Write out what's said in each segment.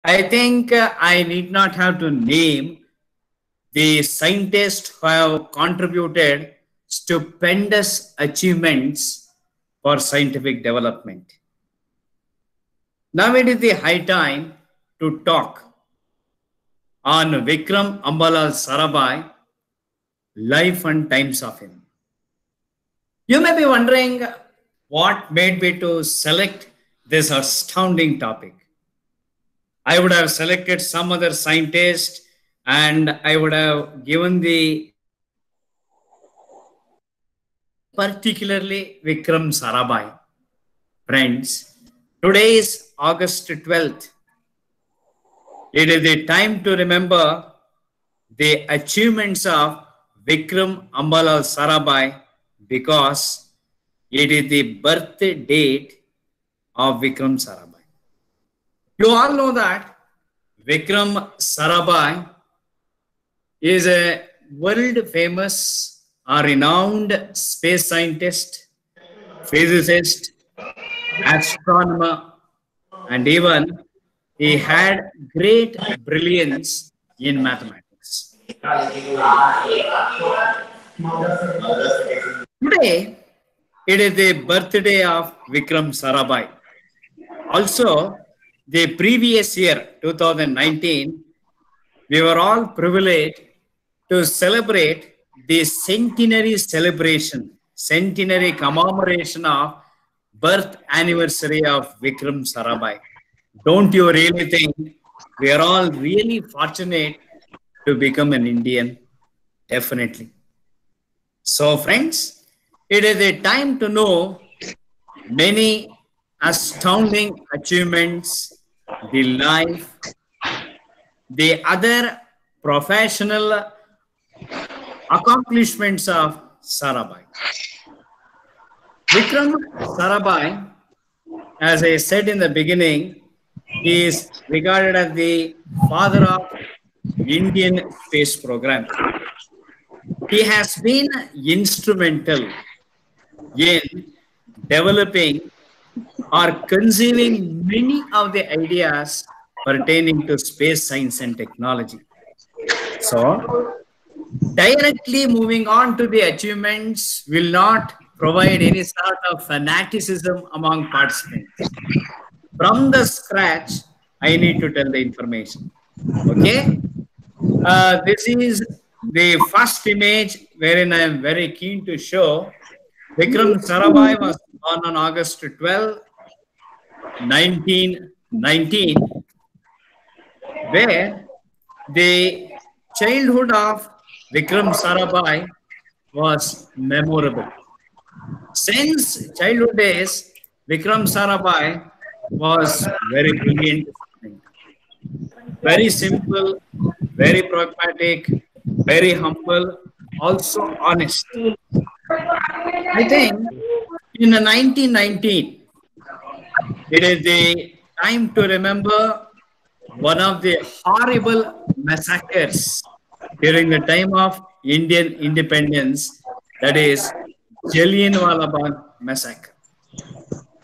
I think I need not have to name the scientists who have contributed stupendous achievements for scientific development. Now it is the high time to talk on Vikram Ambalal Sarabhai, life and times of him. You may be wondering what made me to select this astounding topic. I would have selected some other scientist and I would have given the particularly Vikram Sarabhai. Friends, today is August 12th. It is the time to remember the achievements of Vikram Ambalal Sarabhai because it is the birth date of Vikram Sarabhai. You all know that Vikram Sarabhai is a world famous or renowned space scientist, physicist, astronomer, and even he had great brilliance in mathematics. Today, it is the birthday of Vikram Sarabhai. Also, the previous year, 2019, we were all privileged to celebrate the centenary commemoration of birth anniversary of Vikram Sarabhai. Don't you really think we are all really fortunate to become an Indian? Definitely. So, friends, it is a time to know many astounding achievements, the life, the other professional accomplishments of Sarabhai. Vikram Sarabhai, as I said in the beginning, is regarded as the father of Indian space program. He has been instrumental in developing or conceiving many of the ideas pertaining to space science and technology. So, directly moving on to the achievements will not provide any sort of fanaticism among participants. From the scratch, I need to tell the information. Okay? This is the first image wherein I am very keen to show. Vikram Sarabhai was born on August 12, 1919, where the childhood of Vikram Sarabhai was memorable. Since childhood days, Vikram Sarabhai was very brilliant, very simple, very pragmatic, very humble, also honest. I think in the 1919, it is the time to remember one of the horrible massacres during the time of Indian independence, that is Jallianwala Bagh massacre.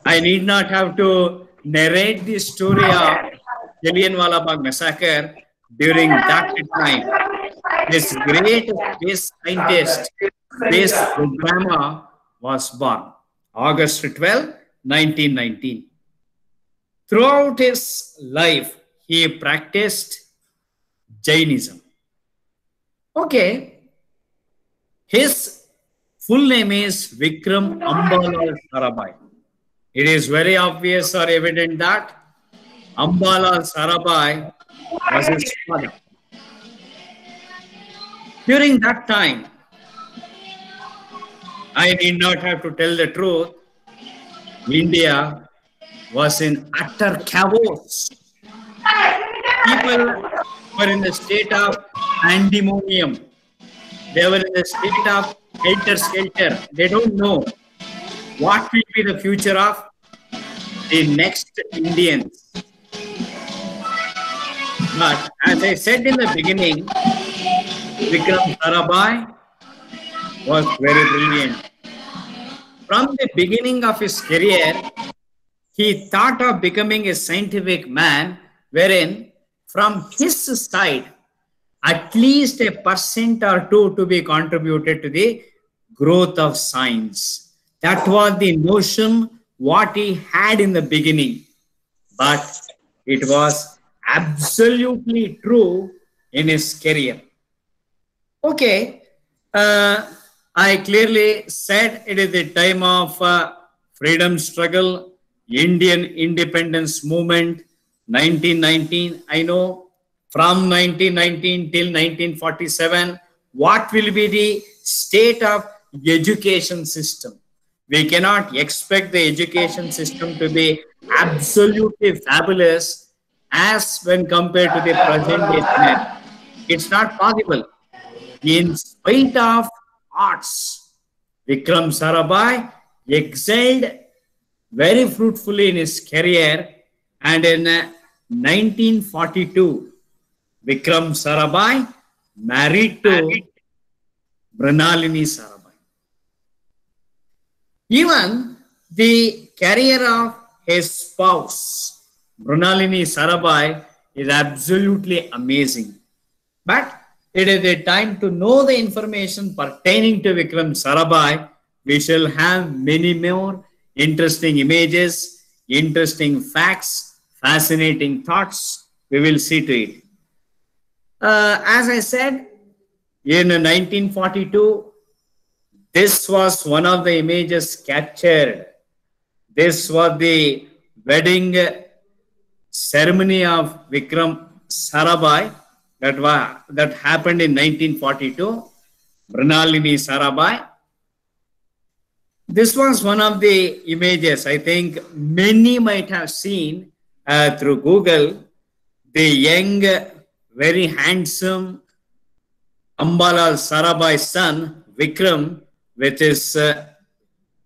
I need not have to narrate the story of Jallianwala Bagh massacre during that time. This great space scientist, space programmer was born August 12, 1919. Throughout his life, he practiced Jainism. Okay, his full name is Vikram Ambalal Sarabhai. It is very obvious or evident that Ambalal Sarabhai was his father. During that time, I need not have to tell the truth, India was in utter chaos. People were in the state of pandemonium. They were in the state of helter-skelter. They don't know what will be the future of the next Indians. But as I said in the beginning, Vikram Sarabhai was very brilliant. From the beginning of his career, he thought of becoming a scientific man, wherein from his side, at least a % or 2 to be contributed to the growth of science. That was the notion what he had in the beginning, but it was absolutely true in his career. Okay, I clearly said it is the time of freedom struggle, Indian independence movement, 1919. I know from 1919 till 1947, what will be the state of education system? We cannot expect the education system to be absolutely fabulous as when compared to the present day scenario. It's not possible. In spite of arts, Vikram Sarabhai excelled very fruitfully in his career, and in 1942, Vikram Sarabhai married to Mrinalini Sarabhai. Even the career of his spouse, Mrinalini Sarabhai, is absolutely amazing. But it is a time to know the information pertaining to Vikram Sarabhai. We shall have many more interesting images, interesting facts, fascinating thoughts. We will see to it. As I said, in 1942, this was one of the images captured. This was the wedding ceremony of Vikram Sarabhai that happened in 1942. Mrinalini Sarabhai. This was one of the images I think many might have seen through Google. The young, very handsome Ambalal Sarabhai's son, Vikram, with his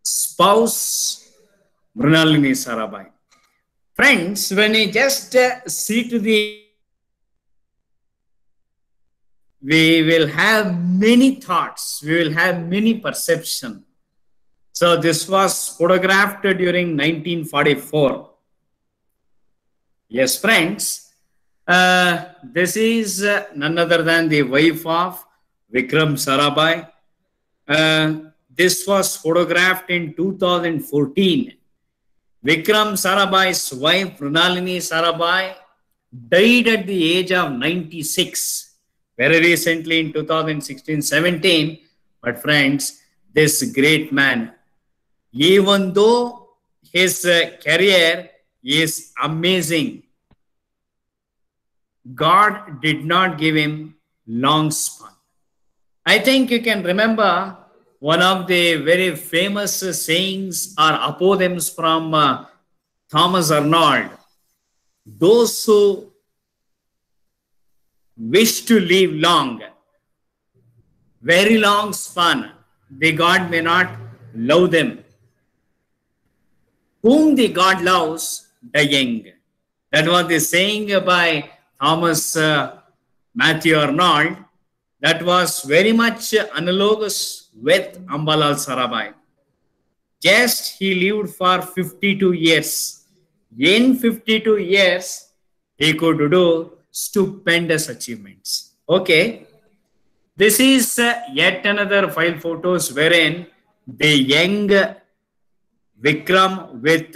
spouse, Mrinalini Sarabhai. Friends, when you just see to the, we will have many thoughts, we will have many perception. So this was photographed during 1944. Yes, friends, this is none other than the wife of Vikram Sarabhai. This was photographed in 2014. Vikram Sarabhai's wife, Mrinalini Sarabhai, died at the age of 96, very recently in 2016-17. But friends, this great man, even though his career is amazing, God did not give him long span. I think you can remember one of the very famous sayings or apothegms from Thomas Arnold. Those who wish to live long, very long span, the God may not love them. Whom the God loves, the young. That was the saying by Thomas Matthew Arnold. That was very much analogous with Ambalal Sarabhai. Just he lived for 52 years. In 52 years, he could do stupendous achievements. Okay. This is yet another file photos wherein the young Vikram with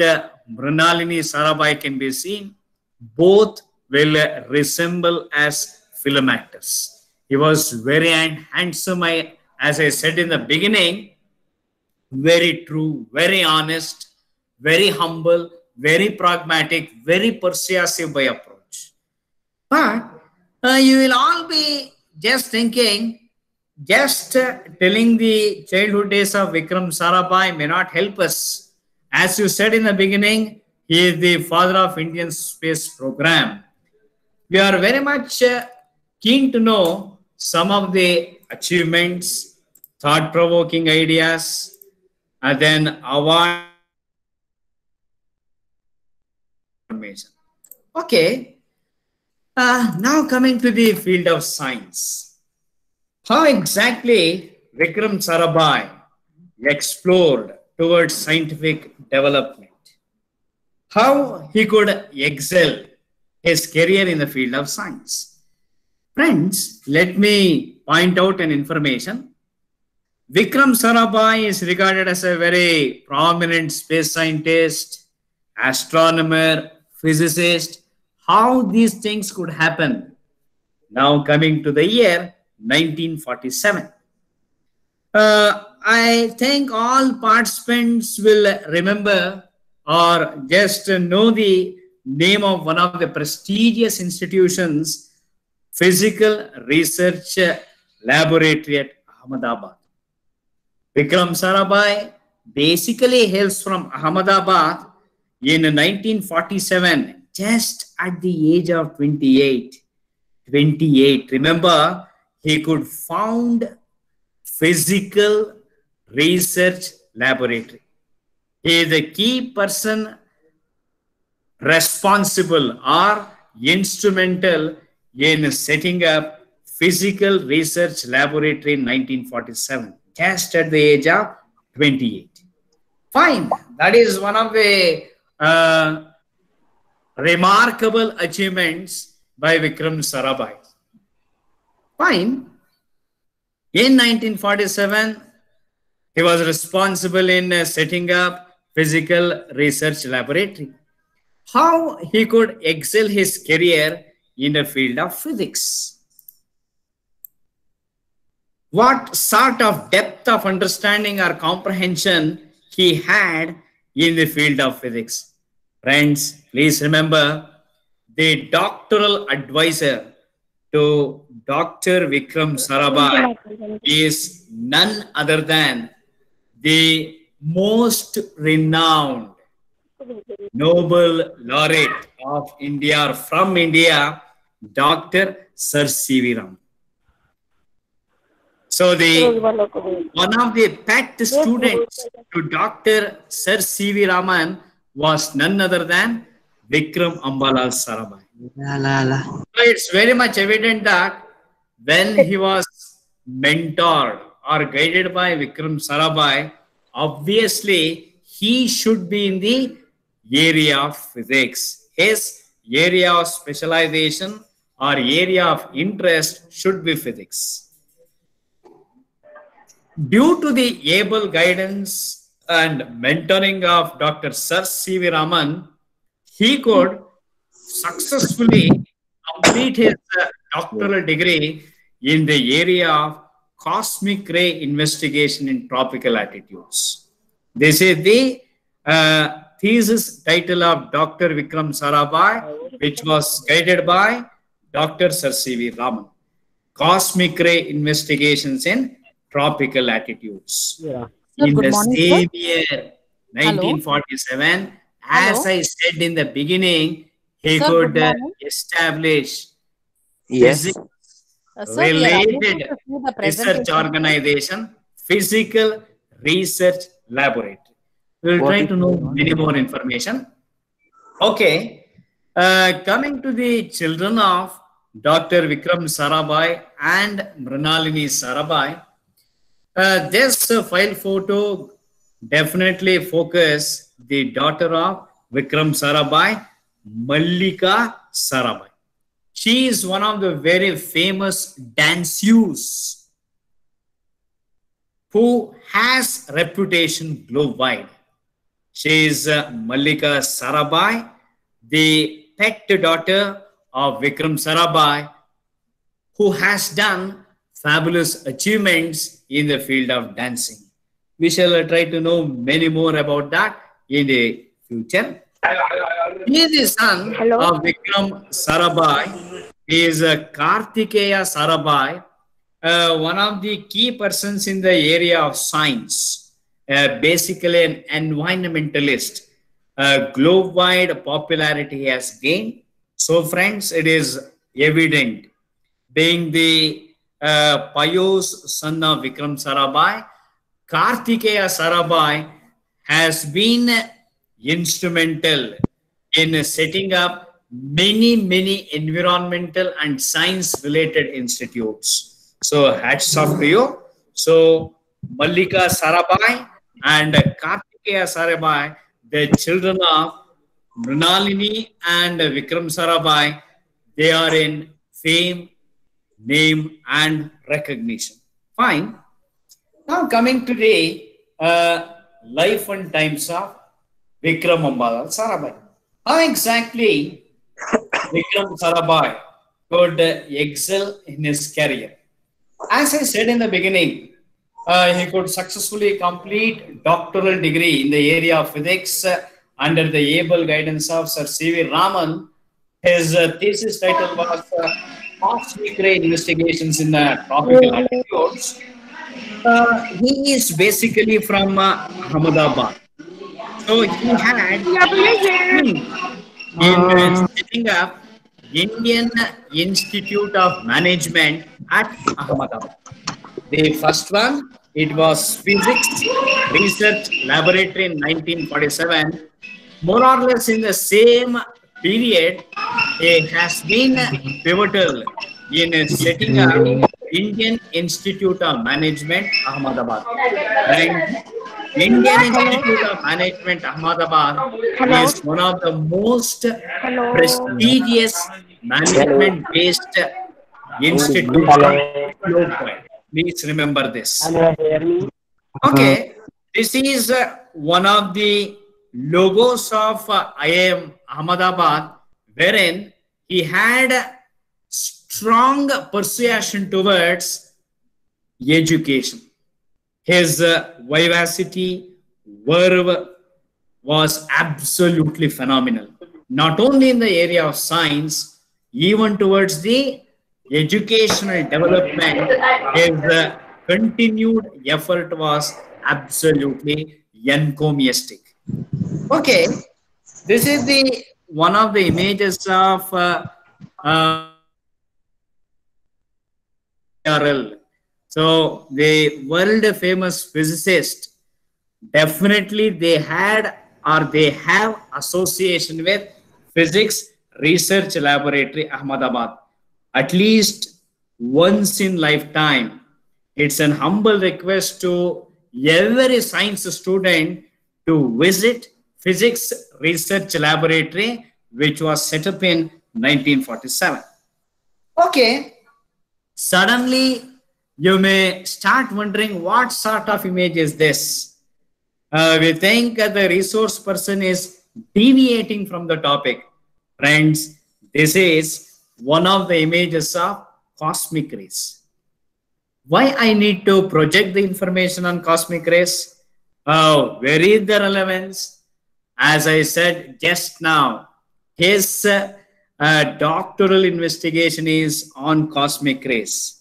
Mrinalini Sarabhai can be seen. Both will resemble as film actors. He was very handsome, as I said in the beginning, very true, very honest, very humble, very pragmatic, very persuasive by approach. But you will all be just thinking, just telling the childhood days of Vikram Sarabhai may not help us. As you said in the beginning, he is the father of Indian space program. We are very much keen to know some of the achievements, thought-provoking ideas, and then award information. Okay, now coming to the field of science. How exactly Vikram Sarabhai explored towards scientific development? How he could excel his career in the field of science. Friends, let me point out an information. Vikram Sarabhai is regarded as a very prominent space scientist, astronomer, physicist. How these things could happen? Now coming to the year 1947. I think all participants will remember or just know the name of one of the prestigious institutions, Physical Research Laboratory at Ahmedabad. Vikram Sarabhai basically hails from Ahmedabad in 1947, just at the age of 28. 28. Remember, he could found Physical Research Laboratory. He is the key person responsible or instrumental in setting up Physical Research Laboratory in 1947, just at the age of 28. Fine, that is one of the remarkable achievements by Vikram Sarabhai. Fine. In 1947, he was responsible in setting up Physical Research Laboratory. How he could excel his career in the field of physics? What sort of depth of understanding or comprehension he had in the field of physics? Friends, please remember, the doctoral advisor to Dr. Vikram Sarabhai is none other than the most renowned Nobel laureate of India, from India, Dr. Sir C.V. Raman. So one of the pet students to Dr. Sir C.V. Raman was none other than Vikram Ambalal Sarabhai. So it's very much evident that when he was mentored or guided by Vikram Sarabhai, obviously he should be in the area of physics. His area of specialization or area of interest should be physics. Due to the able guidance and mentoring of Dr. Sir C.V. Raman, he could successfully complete his doctoral degree in the area of cosmic ray investigation in tropical latitudes. This is the thesis title of Dr. Vikram Sarabhai, which was guided by Dr. Sir C.V. Raman. Cosmic ray investigations in tropical latitudes. Yeah. In Good the morning, same sir. year, 1947, as Hello. I said in the beginning, he Sir, could good morning. establish Yes. physics Sir, we are unable related to see the research presentation. organization, Physical Research Laboratory. We will What try is to know going on? many more information. Okay. Coming to the children of Dr. Vikram Sarabhai and Mrinalini Sarabhai, this file photo definitely focus the daughter of Vikram Sarabhai, Mallika Sarabhai. She is one of the very famous danseuse who has reputation globe-wide. She is Mallika Sarabhai, the pet daughter of Vikram Sarabhai, who has done fabulous achievements in the field of dancing. We shall try to know many more about that in the future. He is the son of Vikram Sarabhai. He is Kartikeya Sarabhai, one of the key persons in the area of science, basically an environmentalist. Globe-wide popularity he has gained. So friends, it is evident, being the pious son of Vikram Sarabhai, Kartikeya Sarabhai has been instrumental in setting up many environmental and science related institutes. So hats off to you. So Mallika Sarabhai and Kartikeya Sarabhai, the children of Mrinalini and Vikram Sarabhai, they are in fame, name, and recognition. Fine. Now coming today, life and times of Vikram Ambala Sarabhai. How exactly Vikram Sarabhai could excel in his career? As I said in the beginning, he could successfully complete doctoral degree in the area of physics under the able guidance of Sir C.V. Raman. His thesis title was Cosmic Ray Investigations in Tropical Altitudes. He is basically from Ahmedabad. So he had in setting up Indian Institute of Management at Ahmedabad. The first one, it was Physics Research Laboratory in 1947. More or less in the same period, it has been pivotal in setting up Indian Institute of Management, Ahmedabad. And Indian Institute of Management, Ahmedabad is one of the most prestigious management-based institutes worldwide. Please remember this. Okay, this is one of the logos of IIM Ahmedabad, wherein he had strong persuasion towards education. His vivacity, verve was absolutely phenomenal. Not only in the area of science, even towards the educational development, his continued effort was absolutely encomiastic. Okay, this is the one of the images of RL. So the world famous physicist, definitely they had or they have association with Physics Research Laboratory Ahmedabad. At least once in lifetime. It's an humble request to every science student to visit Physics Research Laboratory, which was set up in 1947. Okay, suddenly you may start wondering what sort of image is this? We think the resource person is deviating from the topic. Friends, this is one of the images of cosmic rays. Why I need to project the information on cosmic rays? Where is the relevance? As I said just now, his doctoral investigation is on cosmic rays.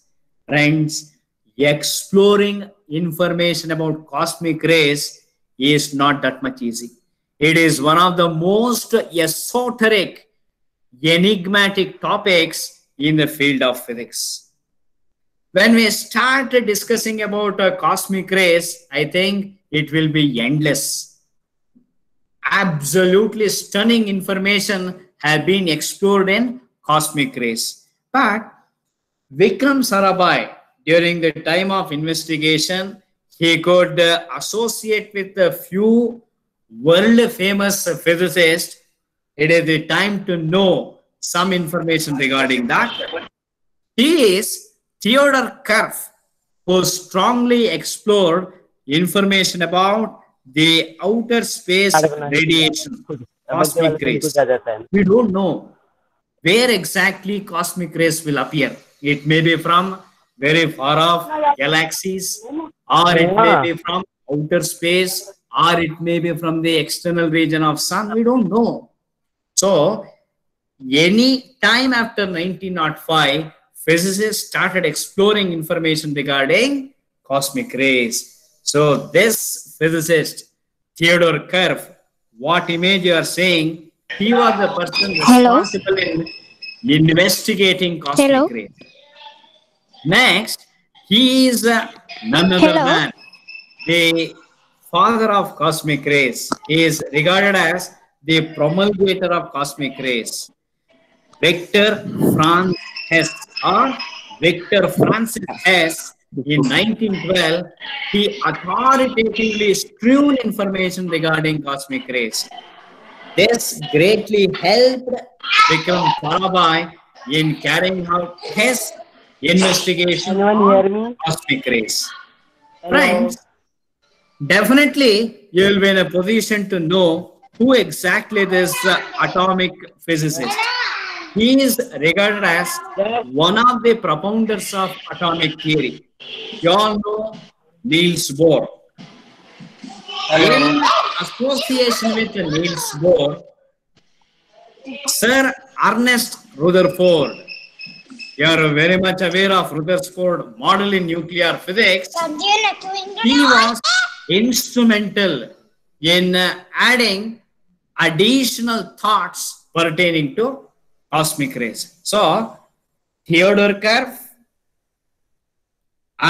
Friends, exploring information about cosmic rays is not that much easy. It is one of the most esoteric, enigmatic topics in the field of physics. When we start discussing about cosmic rays, I think it will be endless. Absolutely stunning information have been explored in cosmic rays. But Vikram Sarabhai, during the time of investigation, he could associate with a few world famous physicists. It is the time to know some information regarding that. He is Theodor Kerff, who strongly explored information about the outer space radiation, cosmic rays. We don't know where exactly cosmic rays will appear. It may be from very far off galaxies, or it may be from outer space, or it may be from the external region of sun. We don't know. So, any time after 1905, physicists started exploring information regarding cosmic rays. So, this physicist, Theodor Kerff, what image you are saying, he was the person responsible in investigating cosmic rays. Next, he is none other than the father of cosmic rays. He is regarded as the promulgator of cosmic rays. Victor Franz Hess, or Victor Francis Hess, in 1912, he authoritatively strewn information regarding cosmic rays. This greatly helped Vikram Sarabhai in carrying out his investigation Anyone hear on me? cosmic rays. Hello. Friends, definitely you will be in a position to know who exactly this atomic physicist. He is regarded as Yes. one of the propounders of atomic theory. You all know Niels Bohr. Hello. In association with Niels Bohr, Sir Ernest Rutherford, you are very much aware of Rutherford model in nuclear physics. He was instrumental in adding additional thoughts pertaining to cosmic rays. So, Theodore Kerr,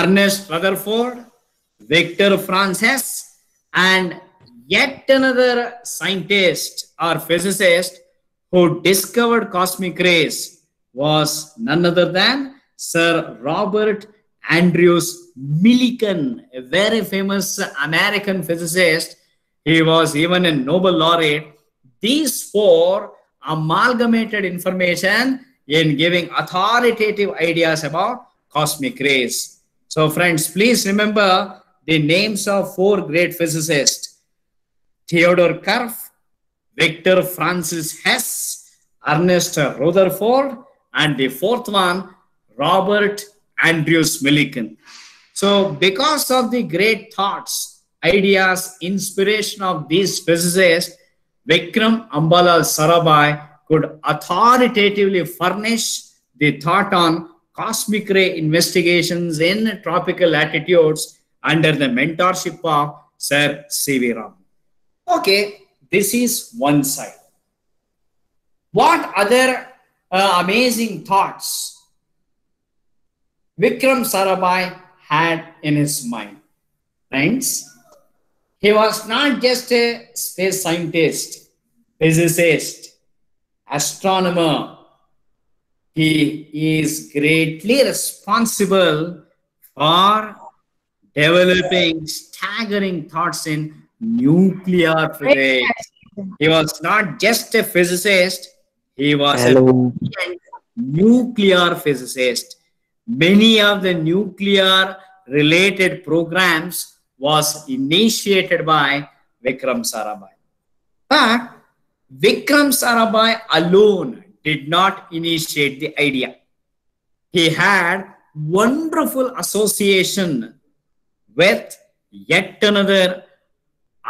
Ernest Rutherford, Victor Francis, and yet another scientist or physicist who discovered cosmic rays was none other than Sir Robert Andrews Millikan, a very famous American physicist. He was even a Nobel laureate. These four amalgamated information in giving authoritative ideas about cosmic rays. So friends, please remember the names of four great physicists: Theodore Kerr, Victor Francis Hess, Ernest Rutherford, and the fourth one, Robert Andrews Millikan. So because of the great thoughts, ideas, inspiration of these physicists, Vikram Ambalal Sarabhai could authoritatively furnish the thought on cosmic ray investigations in tropical latitudes under the mentorship of Sir C.V. Raman. Okay, this is one side. What other amazing thoughts Vikram Sarabhai had in his mind? Friends, he was not just a space scientist, physicist, astronomer. He is greatly responsible for developing staggering thoughts in nuclear physics. He was not just a physicist, he was a nuclear physicist. Many of the nuclear related programs was initiated by Vikram Sarabhai. But Vikram Sarabhai alone did not initiate the idea. He had wonderful association with yet another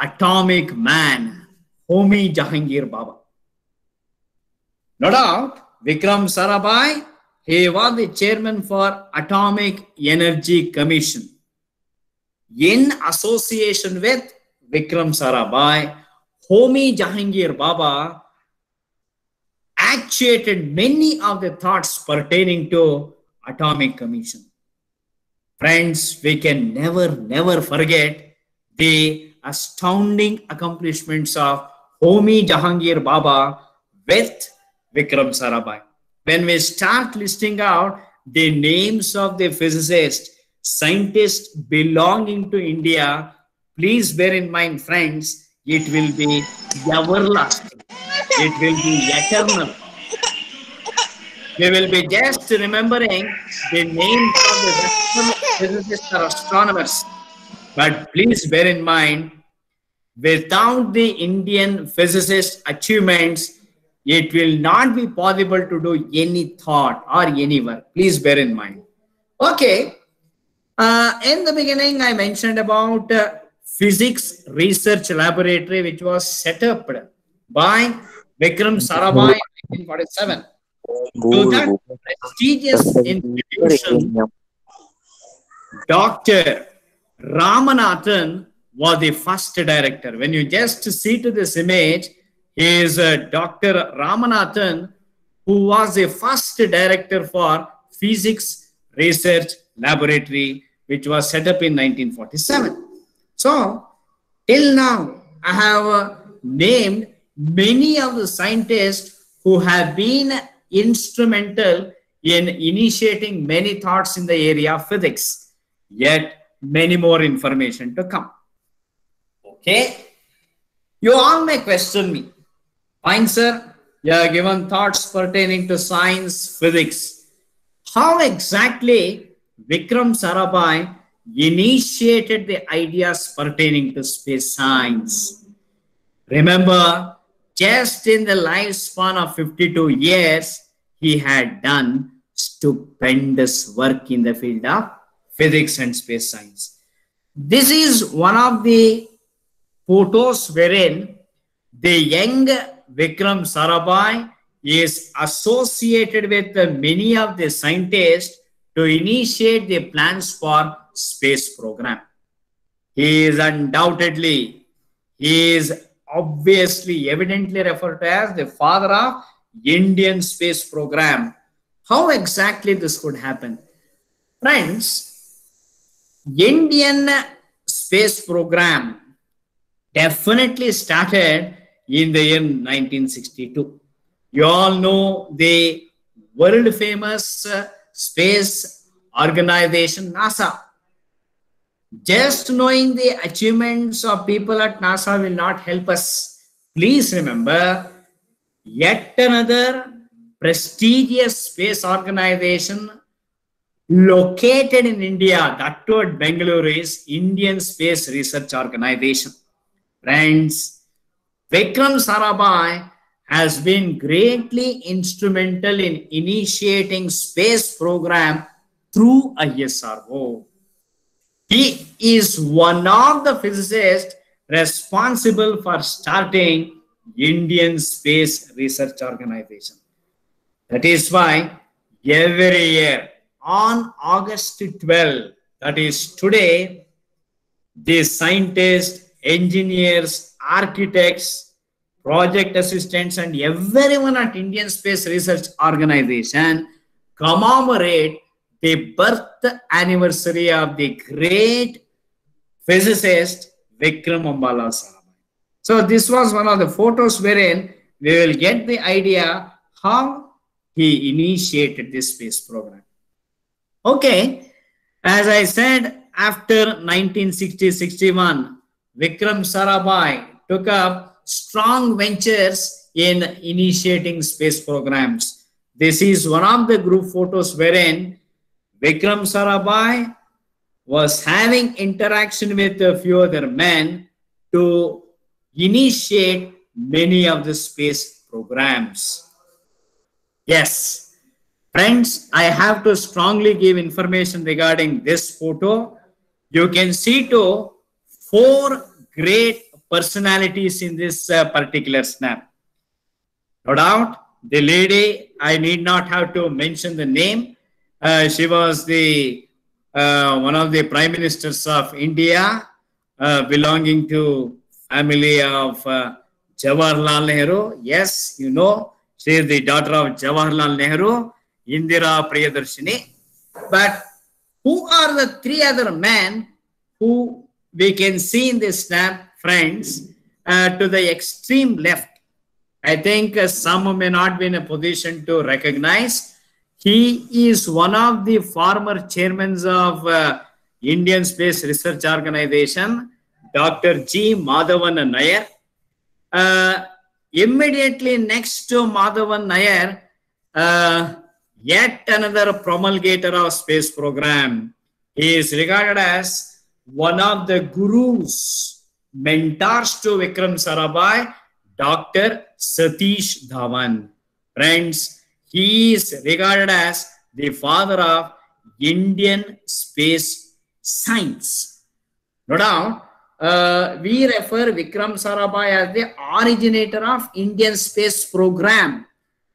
atomic man, Homi Jahangir Baba. No doubt, Vikram Sarabhai, he was the chairman for Atomic Energy Commission. In association with Vikram Sarabhai, Homi Jahangir Baba actuated many of the thoughts pertaining to Atomic Commission. Friends, we can never forget the astounding accomplishments of Homi Jahangir Baba with Vikram Sarabhai. When we start listing out the names of the physicists, scientists belonging to India, please bear in mind, friends, it will be everlasting. It will be eternal. We will be just remembering the names of the Western physicists or astronomers. But please bear in mind, without the Indian physicist achievements, it will not be possible to do any thought or any work. Please bear in mind. Okay. In the beginning, I mentioned about Physics Research Laboratory, which was set up by Vikram Sarabhai in 1947. To that prestigious institution, Dr. Ramanathan was the first director. When you just see to this image, he is Dr. Ramanathan, who was the first director for Physics Research Laboratory, which was set up in 1947. So, till now, I have named many of the scientists who have been instrumental in initiating many thoughts in the area of physics. Yet, many more information to come. Okay? You all may question me. Fine, sir. You are given thoughts pertaining to science, physics. How exactly Vikram Sarabhai initiated the ideas pertaining to space science? Remember, just in the lifespan of 52 years, he had done stupendous work in the field of physics and space science. This is one of the photos wherein the young Vikram Sarabhai is associated with many of the scientists to initiate the plans for space program. He is undoubtedly, he is obviously, evidently referred to as the father of Indian space program. How exactly this could happen? Friends, Indian space program definitely started in the year 1962. You all know the world famous space organization NASA. Just knowing the achievements of people at NASA will not help us. Please remember, yet another prestigious space organization located in India, that too at Bengaluru, is Indian Space Research Organization. Friends, Vikram Sarabhai has been greatly instrumental in initiating space program through ISRO. He is one of the physicists responsible for starting Indian Space Research Organization. That is why every year on August 12, that is today, the scientists, engineers, architects, project assistants, and everyone at Indian Space Research Organization commemorate the birth anniversary of the great physicist Vikram Sarabhai. So this was one of the photos wherein we will get the idea how he initiated this space program. Okay, as I said, after 1960-61, Vikram Sarabhai took up strong ventures in initiating space programs. This is one of the group photos wherein Vikram Sarabhai was having interaction with a few other men to initiate many of the space programs. Yes, friends, I have to strongly give information regarding this photo. You can see to 4 great personalities in this particular snap. No doubt, the lady, I need not have to mention the name. She was the one of the prime ministers of India, belonging to family of Jawaharlal Nehru. Yes, you know, she is the daughter of Jawaharlal Nehru, Indira Priyadarshini. But who are the 3 other men who we can see in this snap, friends, to the extreme left? I think some may not be in a position to recognize. He is one of the former chairmen of Indian Space Research Organization, Dr. G. Madhavan Nair. Immediately next to Madhavan Nair, yet another promulgator of space program. He is regarded as one of the gurus, mentors to Vikram Sarabhai, Dr. Satish Dhawan. Friends, he is regarded as the father of Indian space science. No doubt, we refer Vikram Sarabhai as the originator of Indian space program.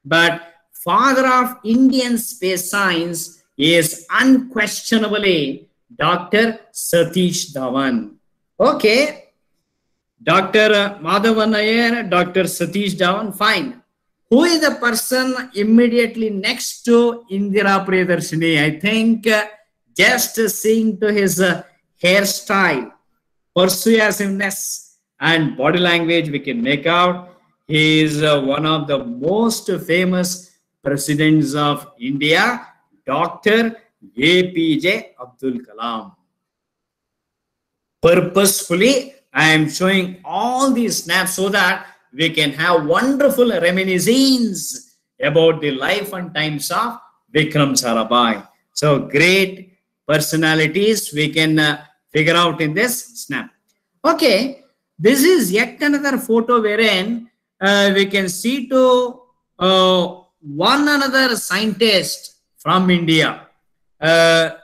But father of Indian space science is unquestionably Dr. Satish Dhawan. Okay. Dr. Madhavan Nair, Dr. Satish Dhawan, fine. Who is the person immediately next to Indira Priyadarshini? I think just seeing to his hairstyle, persuasiveness, and body language, we can make out he is one of the most famous presidents of India, Dr. APJ Abdul Kalam. Purposefully, I am showing all these snaps so that we can have wonderful reminiscence about the life and times of Vikram Sarabhai. So great personalities we can figure out in this snap. Okay, this is yet another photo wherein we can see to one another scientist from India. The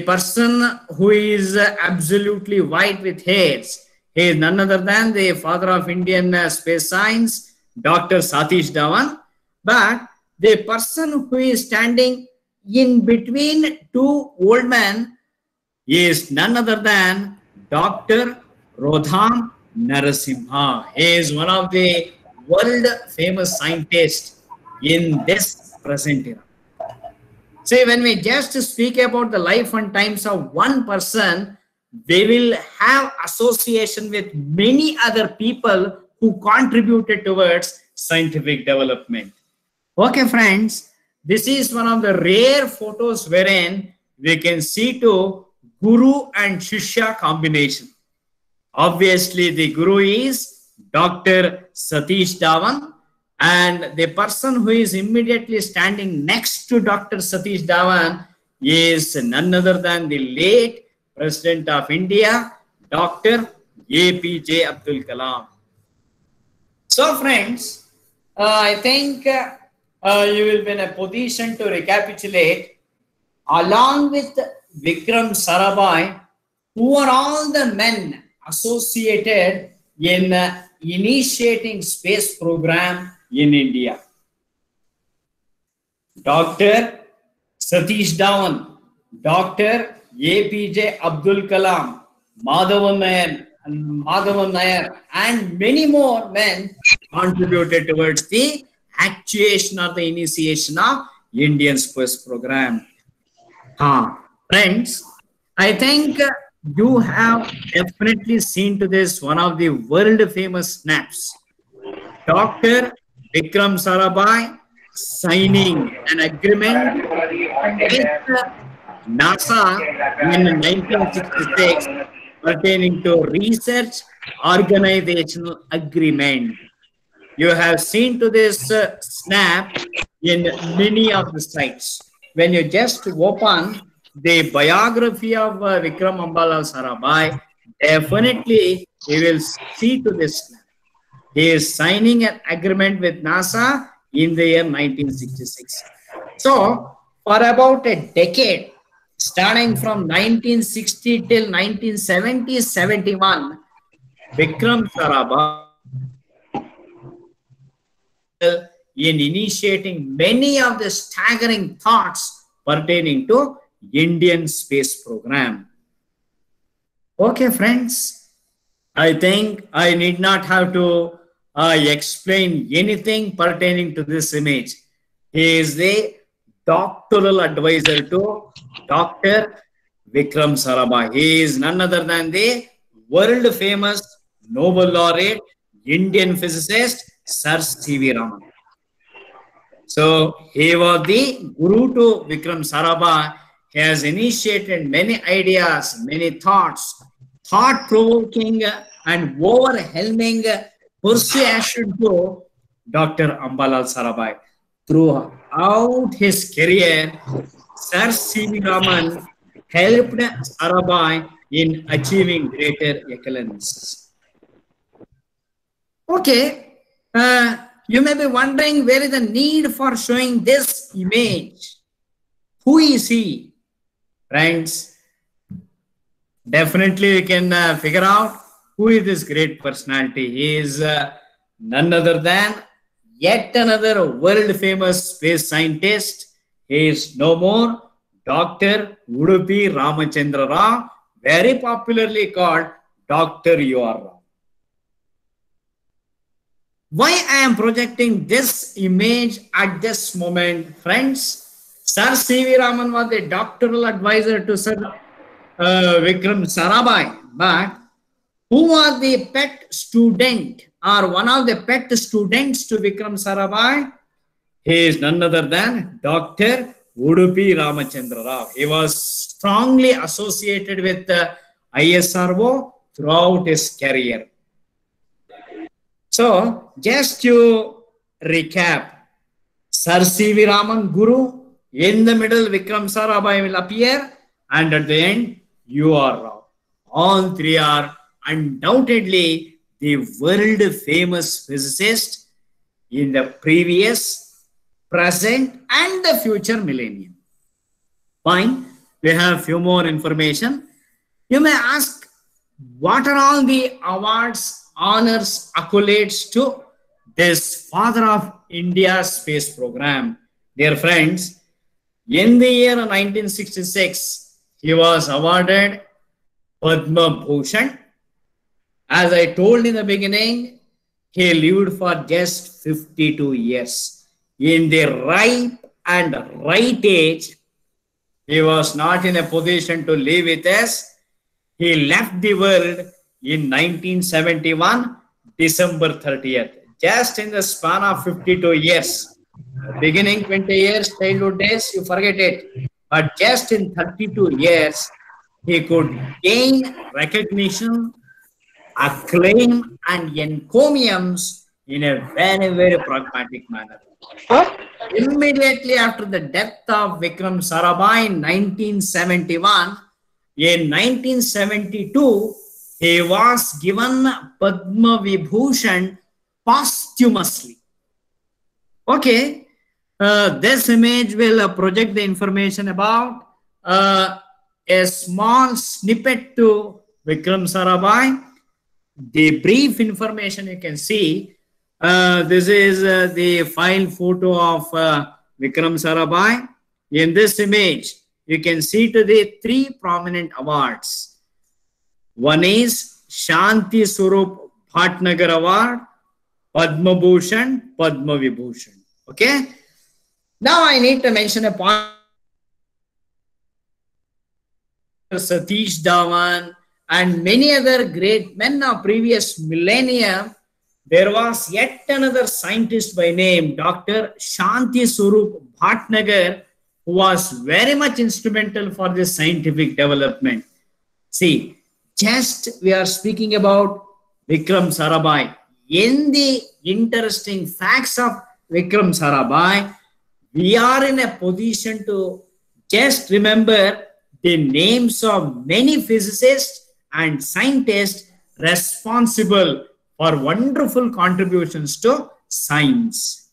person who is absolutely white with hairs, he is none other than the father of Indian space science, Dr. Satish Dhawan. But the person who is standing in between two old men is none other than Dr. Rodham Narasimha. He is one of the world famous scientists in this present era. See, when we just speak about the life and times of one person, they will have association with many other people who contributed towards scientific development. Okay, friends, this is one of the rare photos wherein we can see to Guru and Shishya combination. Obviously, the Guru is Dr. Satish Dhawan, and the person who is immediately standing next to Dr. Satish Dhawan is none other than the late President of India, Dr. APJ Abdul Kalam. So, friends, I think you will be in a position to recapitulate along with Vikram Sarabhai, who are all the men associated in initiating space program in India. Dr. Satish Dhawan, Dr. APJ Abdul Kalam, Madhavan Nair, and many more men contributed towards the actuation or the initiation of Indian space program. Friends, I think you have definitely seen to this one of the world famous snaps. Dr. Vikram Sarabhai signing an agreement with NASA in 1966 pertaining to research organizational agreement. You have seen to this snap in many of the sites. When you just open the biography of Vikram Ambalal Sarabhai, definitely you will see to this snap. He is signing an agreement with NASA in the year 1966. So, for about a decade, starting from 1960 till 1970-71, Vikram Sarabhai in initiating many of the staggering thoughts pertaining to Indian space program. Okay, friends, I think I need not have to explain anything pertaining to this image. He is the doctoral advisor to Dr. Vikram Sarabhai. He is none other than the world famous Nobel laureate Indian physicist Sir C.V. Raman. So he was the guru to Vikram Sarabhai. He has initiated many ideas, many thoughts, thought-provoking and overwhelming persuasion to Dr. Ambalal Sarabhai. Throughout his career, Sir C.V. Raman helped Sarabhai in achieving greater excellence. Okay, you may be wondering where is the need for showing this image. Who is he? Friends, definitely we can figure out who is this great personality. He is none other than yet another world famous space scientist. He is no more Dr. Udupi Ramachandra Rao, very popularly called Dr. U.R. Rao. Why I am projecting this image at this moment, friends? Sir C.V. Raman was the doctoral advisor to Sir Vikram Sarabhai, but who was the pet student or one of the pet students to Vikram Sarabhai? He is none other than Dr. Udupi Ramachandra Rao. He was strongly associated with ISRO throughout his career. So, just to recap, Sir C.V. Raman Guru, in the middle Vikram Sarabhai will appear, and at the end you are Rao. All three are undoubtedly the world famous physicists in the previous, present and the future millennium. Fine, we have few more information. You may ask, what are all the awards, honors, accolades to this father of India's space program? Dear friends, in the year 1966, he was awarded Padma Bhushan. As I told in the beginning, he lived for just 52 years. In the ripe and right age, he was not in a position to live with us. He left the world in 1971, December 30th. Just in the span of 52 years. Beginning 20 years, childhood days, you forget it. But just in 32 years, he could gain recognition, acclaim, and encomiums in a very, very pragmatic manner. Immediately after the death of Vikram Sarabhai in 1971, in 1972, he was given Padma Vibhushan posthumously. Okay, this image will project the information about a small snippet to Vikram Sarabhai. The brief information you can see, this is the file photo of Vikram Sarabhai. In this image, you can see to the three prominent awards. One is Shanti Swarup Bhatnagar Award, Padma Bhushan, Padma Vibhushan. Okay. Now I need to mention a point. Satish Dhawan and many other great men of previous millennia, there was yet another scientist by name Dr. Shanti Swarup Bhatnagar, who was very much instrumental for this scientific development. See, just we are speaking about Vikram Sarabhai. In the interesting facts of Vikram Sarabhai, we are in a position to just remember the names of many physicists and scientists responsible for wonderful contributions to science.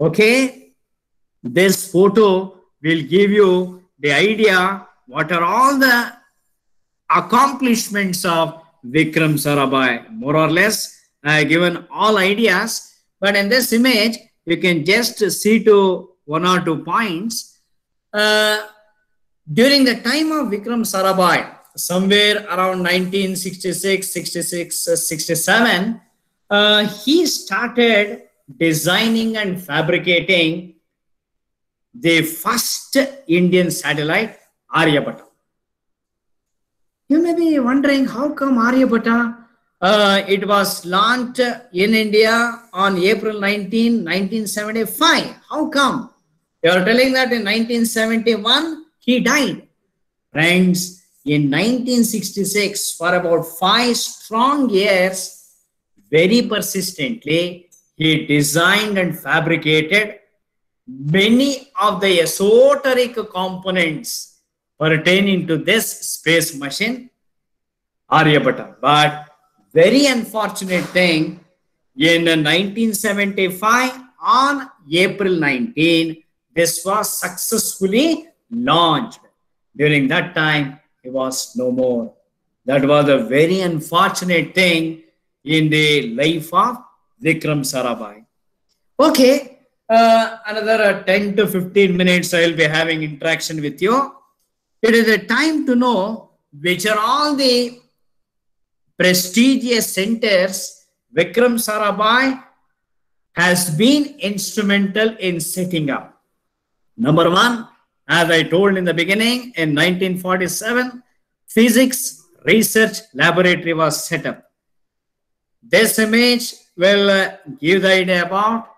Okay, this photo will give you the idea what are all the accomplishments of Vikram Sarabhai. More or less, I have given all ideas, but in this image, you can just see to one or two points. During the time of Vikram Sarabhai, somewhere around 1966, 66, 67, he started designing and fabricating the first Indian satellite, Aryabhata. You may be wondering, how come Aryabhata? It was launched in India on April 19, 1975. How come? They are telling that in 1971, he died. Friends, in 1966, for about 5 strong years, very persistently, he designed and fabricated many of the esoteric components pertaining to this space machine, Aryabhata. But very unfortunate thing, in 1975, on April 19, this was successfully launched. During that time, he was no more. That was a very unfortunate thing in the life of Vikram Sarabhai. Okay, another 10 to 15 minutes I will be having interaction with you. It is a time to know which are all the prestigious centers Vikram Sarabhai has been instrumental in setting up. Number one, as I told in the beginning, in 1947, Physics Research Laboratory was set up. This image will give the idea about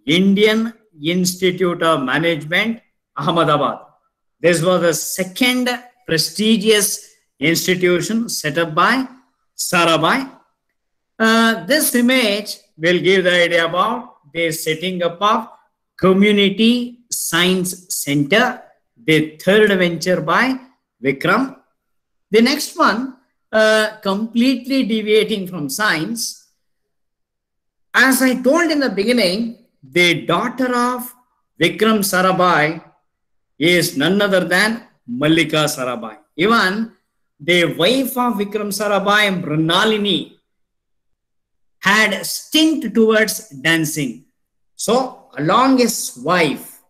Indian Institute of Management, Ahmedabad. This was the second prestigious institution set up by Sarabhai. This image will give the idea about the setting up of Community Science Center, the third venture by Vikram. The next one, completely deviating from science. As I told in the beginning, the daughter of Vikram Sarabhai is none other than Mallika Sarabhai. Even the wife of Vikram Sarabhai, Mrinalini, had stint towards dancing. So, along his wife,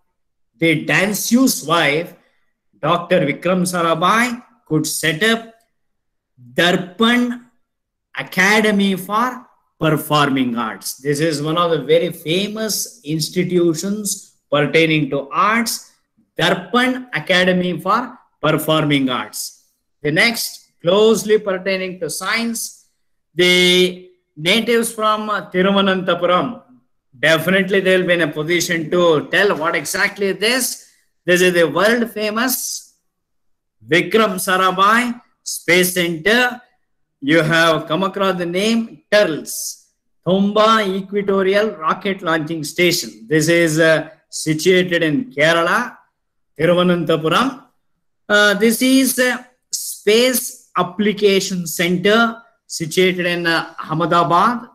the danceuse wife, Dr. Vikram Sarabhai could set up Darpan Academy for Performing Arts. This is one of the very famous institutions pertaining to arts, Darpan Academy for Performing Arts. The next, closely pertaining to science, the natives from Thiruvananthapuram, definitely they will be in a position to tell what exactly this. This is the world famous Vikram Sarabhai Space Center. You have come across the name TERLS, Thumba Equatorial Rocket Launching Station. This is situated in Kerala, Thiruvananthapuram. This is Space Application Center situated in Ahmedabad.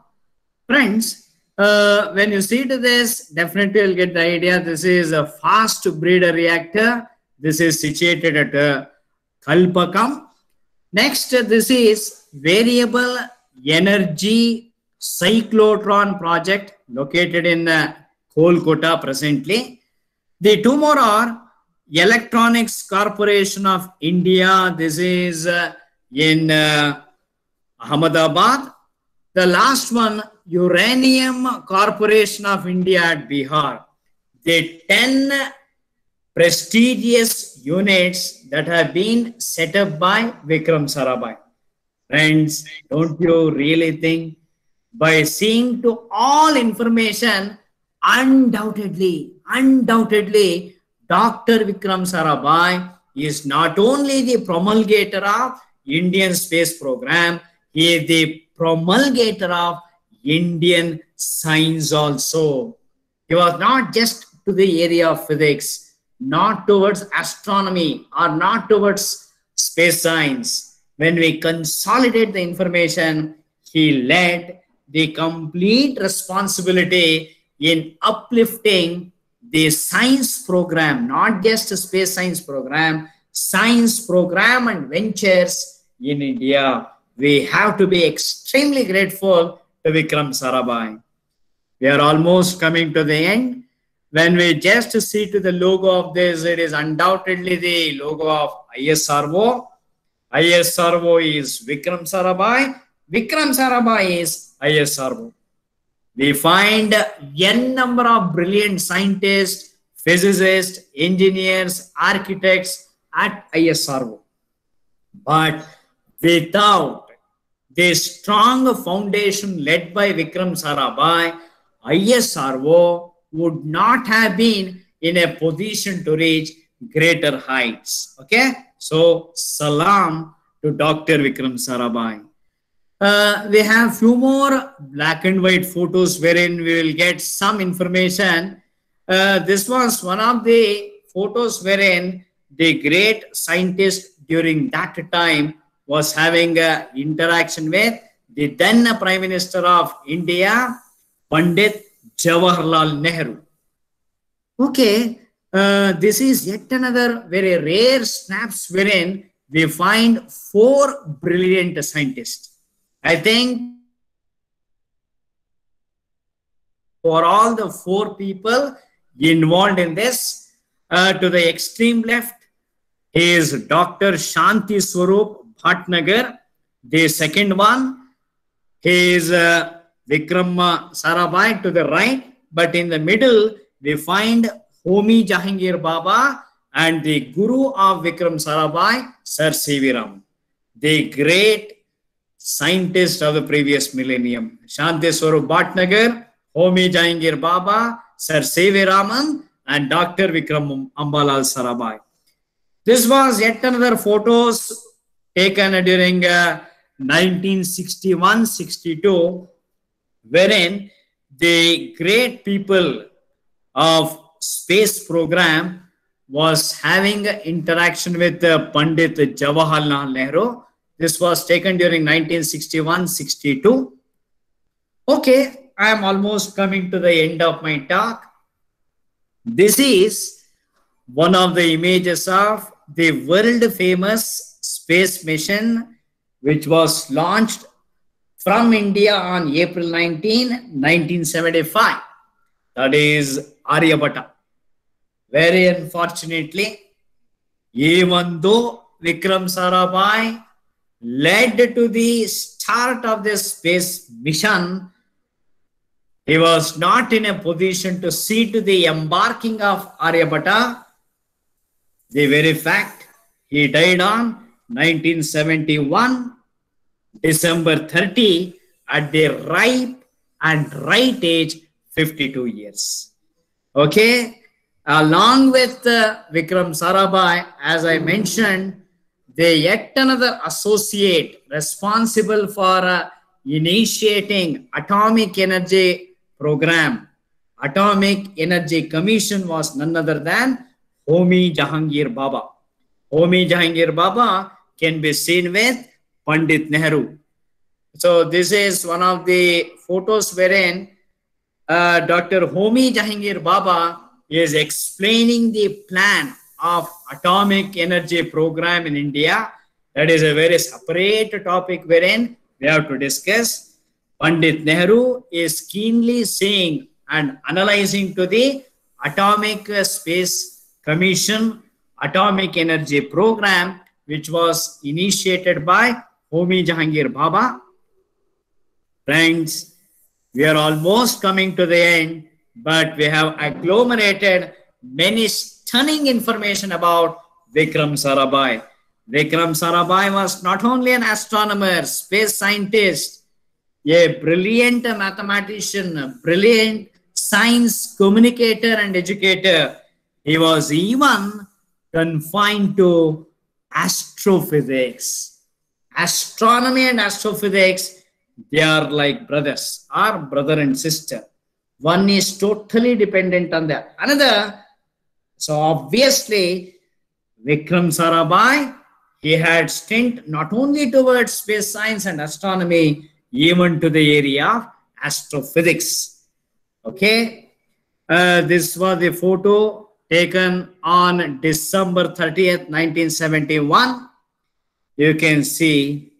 Friends, when you see to this, definitely you'll get the idea. This is a fast breeder reactor. This is situated at Kalpakam. Next, this is Variable Energy Cyclotron project located in Kolkata presently. The two more are Electronics Corporation of India. This is in Ahmedabad. The last one, Uranium Corporation of India at Bihar. The 10 prestigious units that have been set up by Vikram Sarabhai. Friends, don't you really think by seeing to all information, undoubtedly, Dr. Vikram Sarabhai is not only the promulgator of Indian space program, he is the promulgator of Indian science also. He was not just to the area of physics, not towards astronomy or not towards space science. When we consolidate the information, he led the complete responsibility in uplifting the science program, not just a space science program and ventures in India. We have to be extremely grateful to Vikram Sarabhai. We are almost coming to the end. When we just see to the logo of this, it is undoubtedly the logo of ISRO. ISRO is Vikram Sarabhai. Vikram Sarabhai is ISRO. We find n number of brilliant scientists, physicists, engineers, architects at ISRO. But without the strong foundation led by Vikram Sarabhai, ISRO would not have been in a position to reach greater heights. Okay, so salam to Dr. Vikram Sarabhai. We have few more black and white photos wherein we will get some information. This was one of the photos wherein the great scientist during that time was having an interaction with the then Prime Minister of India, Pandit Jawaharlal Nehru. Okay, this is yet another very rare snaps wherein we find 4 brilliant scientists. I think for all the 4 people involved in this, to the extreme left is Dr. Shanti Swarup Bhatnagar. The second one is Vikram Sarabhai to the right, but in the middle we find Homi Jahangir Baba and the guru of Vikram Sarabhai, Sir C.V. Raman, the great scientist of the previous millennium. Shanti Swarup Bhatnagar, Homi Jahangir Baba, Sir C.V. Raman, and Dr. Vikram Ambalal Sarabhai. This was yet another photos taken during 1961-62, wherein the great people of space program was having an interaction with Pandit Jawaharlal Nehru. This was taken during 1961-62. Okay, I am almost coming to the end of my talk. This is one of the images of the world famous space mission which was launched from India on April 19, 1975. That is Aryabhatta. Very unfortunately, even though Vikram Sarabhai led to the start of this space mission, he was not in a position to see to the embarking of Aryabhatta. The very fact, he died on 1971, December 30, at the ripe and right age, 52 years. Okay, along with Vikram Sarabhai, as I mentioned, they yet another associate responsible for initiating atomic energy program. Atomic Energy Commission was none other than Homi Jahangir Baba. Homi Jahangir Baba can be seen with Pandit Nehru. So this is one of the photos wherein Dr. Homi Jahangir Baba is explaining the plan of atomic energy program in India. That is a very separate topic wherein we have to discuss. Pandit Nehru is keenly seeing and analyzing to the Atomic Space Commission, Atomic Energy Program, which was initiated by Homi Jahangir Baba. Friends, we are almost coming to the end, but we have agglomerated many stunning information about Vikram Sarabhai. Vikram Sarabhai was not only an astronomer, space scientist, a brilliant mathematician, a brilliant science communicator and educator. He was even confined to astrophysics. Astronomy and astrophysics, they are like brothers, or brother and sister. One is totally dependent on the another. So obviously, Vikram Sarabhai, he had stint not only towards space science and astronomy, even to the area of astrophysics. Okay, this was the photo taken on December 30th, 1971. You can see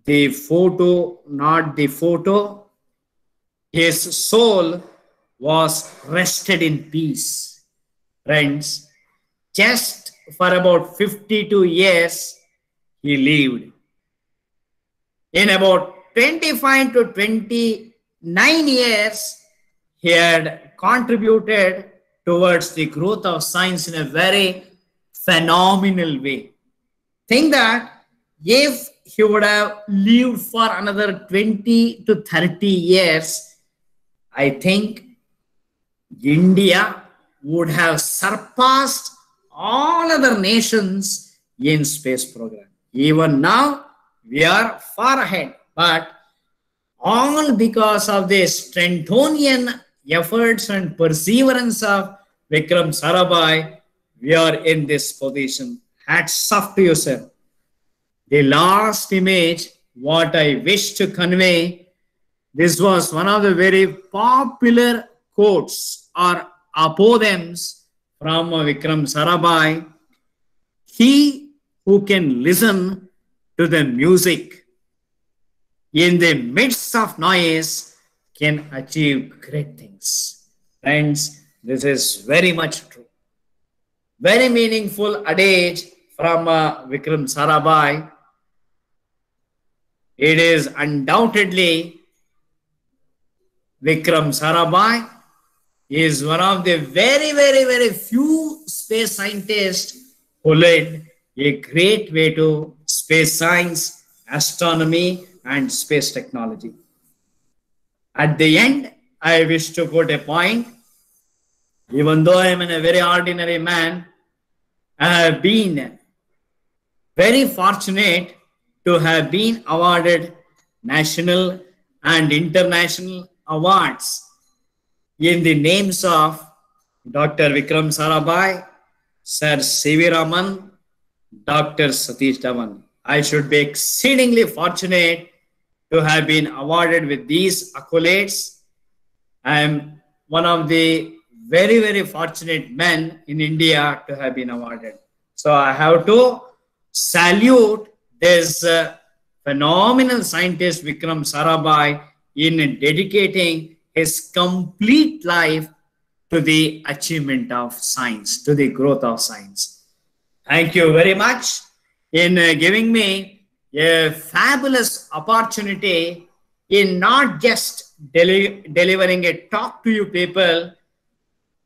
the photo, not the photo. His soul was rested in peace. Friends, just for about 52 years, he lived. In about 25 to 29 years, he had contributed towards the growth of science in a very phenomenal way. Think that if he would have lived for another 20 to 30 years, I think India would have surpassed all other nations in space program. Even now, we are far ahead, but all because of the Strentonian efforts and perseverance of Vikram Sarabhai, we are in this position. Hats off to you, sir. The last image, what I wish to convey, this was one of the very popular quotes or apothegms from Vikram Sarabhai. He who can listen to the music in the midst of noise can achieve great things. Friends, this is very much true. Very meaningful adage from Vikram Sarabhai. It is undoubtedly Vikram Sarabhai is one of the very few space scientists who led a great way to space science, astronomy, and space technology. At the end, I wish to put a point. Even though I am a very ordinary man, I have been very fortunate to have been awarded national and international awards in the names of Dr. Vikram Sarabhai, Sir C.V. Raman, Dr. Satish Dhawan. I should be exceedingly fortunate to have been awarded with these accolades. I am one of the very, very fortunate men in India to have been awarded. So I have to salute this phenomenal scientist Vikram Sarabhai in dedicating his complete life to the achievement of science, to the growth of science. Thank you very much in giving me a fabulous opportunity in not just delivering a talk to you people.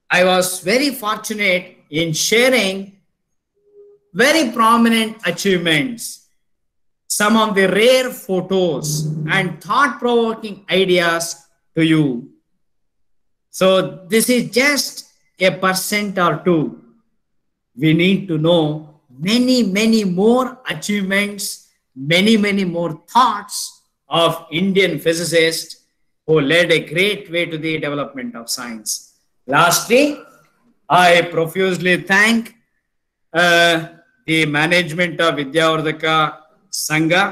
I was very fortunate in sharing very prominent achievements, some of the rare photos and thought-provoking ideas to you. So this is just a percent or two. We need to know many, many more achievements, many, many more thoughts of Indian physicists who led a great way to the development of science. Lastly, I profusely thank the management of Vidyavardhaka Sangha,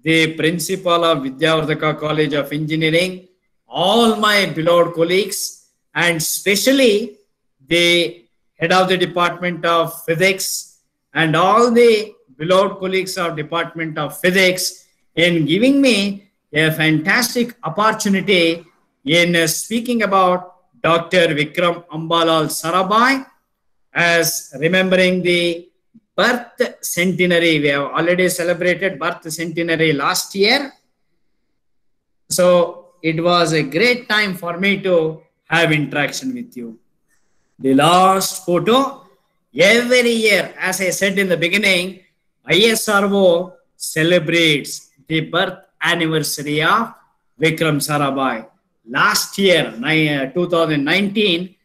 the principal of Vidyavardhaka College of Engineering, all my beloved colleagues, and especially the head of the Department of Physics and all the beloved colleagues of Department of Physics in giving me a fantastic opportunity in speaking about Dr. Vikram Ambalal Sarabhai as remembering the birth centenary. We have already celebrated birth centenary last year. So it was a great time for me to have interaction with you. The last photo, every year, as I said in the beginning, ISRO celebrates the birth anniversary of Vikram Sarabhai. Last year, 2019,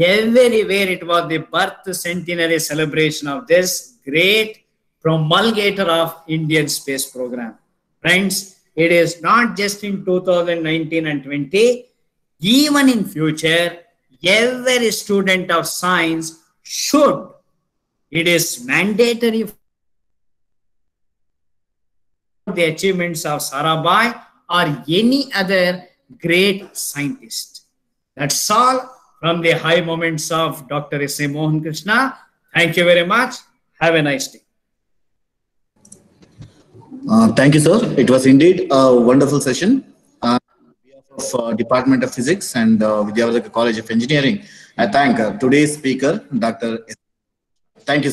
everywhere it was the birth centenary celebration of this great promulgator of Indian space program. Friends, it is not just in 2019 and 20, even in future, every student of science should, it is mandatory the achievements of Sarabhai or any other great scientist. That's all from the high moments of Dr. S.A. Mohan Krishna. Thank you very much. Have a nice day. Thank you, sir. It was indeed a wonderful session. On behalf of Department of Physics and Vidyavardhaka College of Engineering, I thank today's speaker, Dr. S. Thank you, sir.